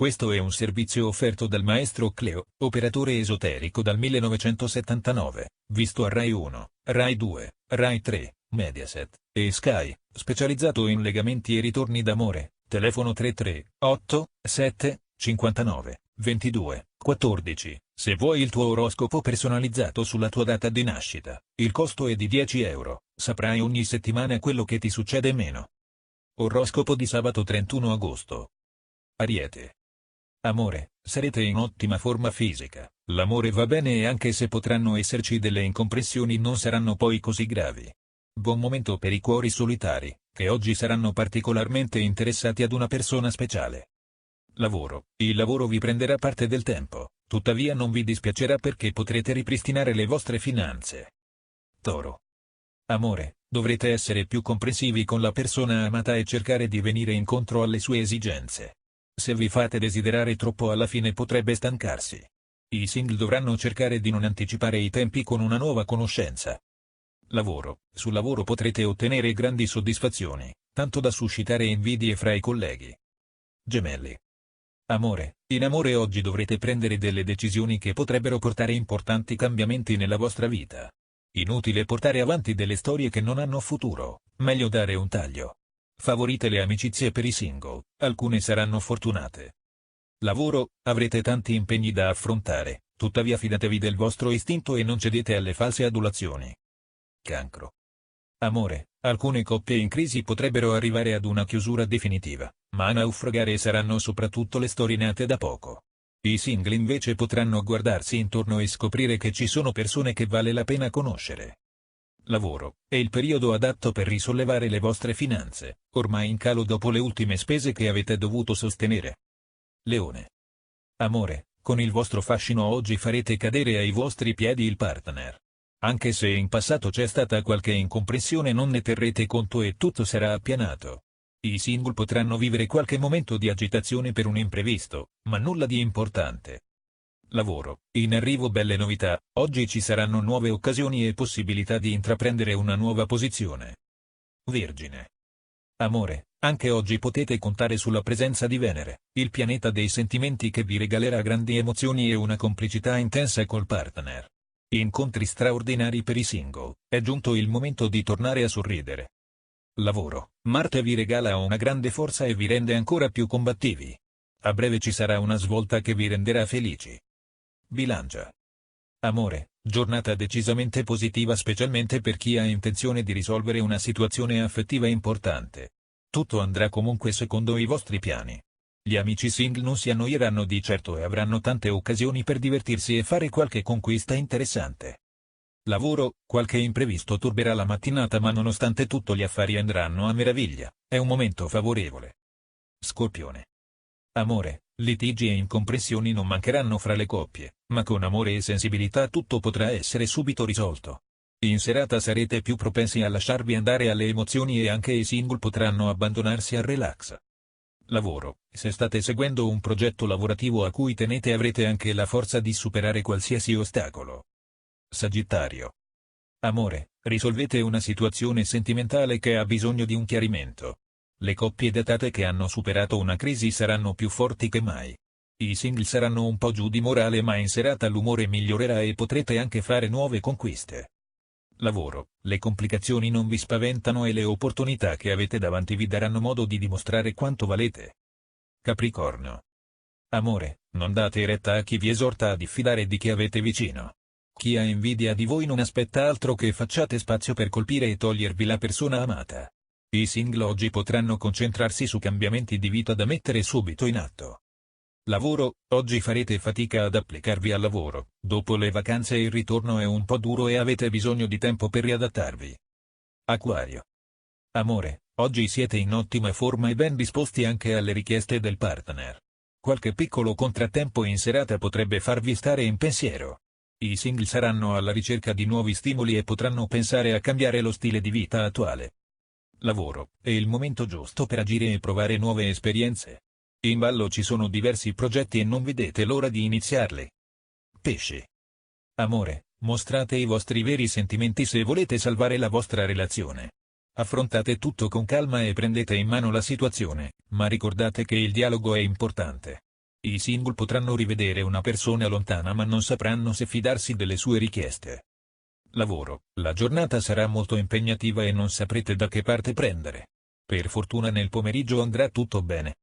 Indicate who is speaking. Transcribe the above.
Speaker 1: Questo è un servizio offerto dal maestro Cleo, operatore esoterico dal 1979, visto a Rai 1, Rai 2, Rai 3, Mediaset e Sky, specializzato in legamenti e ritorni d'amore. Telefono 33 7 59 22 14. Se vuoi il tuo oroscopo personalizzato sulla tua data di nascita, il costo è di 10 euro. Saprai ogni settimana quello che ti succede meno. Oroscopo di sabato 31 agosto. Ariete. Amore, sarete in ottima forma fisica, l'amore va bene e anche se potranno esserci delle incomprensioni non saranno poi così gravi. Buon momento per i cuori solitari, che oggi saranno particolarmente interessati ad una persona speciale. Lavoro. Il lavoro vi prenderà parte del tempo, tuttavia non vi dispiacerà perché potrete ripristinare le vostre finanze. Toro. Amore, dovrete essere più comprensivi con la persona amata e cercare di venire incontro alle sue esigenze. Se vi fate desiderare troppo alla fine potrebbe stancarsi. I single dovranno cercare di non anticipare i tempi con una nuova conoscenza. Lavoro. Sul lavoro potrete ottenere grandi soddisfazioni, tanto da suscitare invidie fra i colleghi. Gemelli. Amore. In amore oggi dovrete prendere delle decisioni che potrebbero portare importanti cambiamenti nella vostra vita. Inutile portare avanti delle storie che non hanno futuro, meglio dare un taglio. Favorite le amicizie per i single, alcune saranno fortunate. Lavoro, avrete tanti impegni da affrontare, tuttavia fidatevi del vostro istinto e non cedete alle false adulazioni. Cancro. Amore, alcune coppie in crisi potrebbero arrivare ad una chiusura definitiva, ma a naufragare saranno soprattutto le storie nate da poco. I single invece potranno guardarsi intorno e scoprire che ci sono persone che vale la pena conoscere. Lavoro, è il periodo adatto per risollevare le vostre finanze, ormai in calo dopo le ultime spese che avete dovuto sostenere. Leone. Amore, con il vostro fascino oggi farete cadere ai vostri piedi il partner. Anche se in passato c'è stata qualche incomprensione non ne terrete conto e tutto sarà appianato. I single potranno vivere qualche momento di agitazione per un imprevisto, ma nulla di importante. Lavoro, in arrivo belle novità, oggi ci saranno nuove occasioni e possibilità di intraprendere una nuova posizione. Vergine. Amore, anche oggi potete contare sulla presenza di Venere, il pianeta dei sentimenti che vi regalerà grandi emozioni e una complicità intensa col partner. Incontri straordinari per i single, è giunto il momento di tornare a sorridere. Lavoro, Marte vi regala una grande forza e vi rende ancora più combattivi. A breve ci sarà una svolta che vi renderà felici. Bilancia. Amore, giornata decisamente positiva specialmente per chi ha intenzione di risolvere una situazione affettiva importante. Tutto andrà comunque secondo i vostri piani. Gli amici single non si annoieranno di certo e avranno tante occasioni per divertirsi e fare qualche conquista interessante. Lavoro, qualche imprevisto turberà la mattinata ma nonostante tutto gli affari andranno a meraviglia, è un momento favorevole. Scorpione. Amore, litigi e incomprensioni non mancheranno fra le coppie, ma con amore e sensibilità tutto potrà essere subito risolto. In serata sarete più propensi a lasciarvi andare alle emozioni e anche i single potranno abbandonarsi al relax. Lavoro, se state seguendo un progetto lavorativo a cui tenete avrete anche la forza di superare qualsiasi ostacolo. Sagittario. Amore, risolvete una situazione sentimentale che ha bisogno di un chiarimento. Le coppie datate che hanno superato una crisi saranno più forti che mai. I single saranno un po' giù di morale ma in serata l'umore migliorerà e potrete anche fare nuove conquiste. Lavoro, le complicazioni non vi spaventano e le opportunità che avete davanti vi daranno modo di dimostrare quanto valete. Capricorno. Amore, non date retta a chi vi esorta a diffidare di chi avete vicino. Chi ha invidia di voi non aspetta altro che facciate spazio per colpire e togliervi la persona amata. I single oggi potranno concentrarsi su cambiamenti di vita da mettere subito in atto. Lavoro, oggi farete fatica ad applicarvi al lavoro, dopo le vacanze il ritorno è un po' duro e avete bisogno di tempo per riadattarvi. Acquario. Amore, oggi siete in ottima forma e ben disposti anche alle richieste del partner. Qualche piccolo contrattempo in serata potrebbe farvi stare in pensiero. I single saranno alla ricerca di nuovi stimoli e potranno pensare a cambiare lo stile di vita attuale. Lavoro, è il momento giusto per agire e provare nuove esperienze. In ballo ci sono diversi progetti e non vedete l'ora di iniziarli. Pesci. Amore, mostrate i vostri veri sentimenti se volete salvare la vostra relazione. Affrontate tutto con calma e prendete in mano la situazione, ma ricordate che il dialogo è importante. I single potranno rivedere una persona lontana ma non sapranno se fidarsi delle sue richieste. Lavoro. La giornata sarà molto impegnativa e non saprete da che parte prendere. Per fortuna nel pomeriggio andrà tutto bene.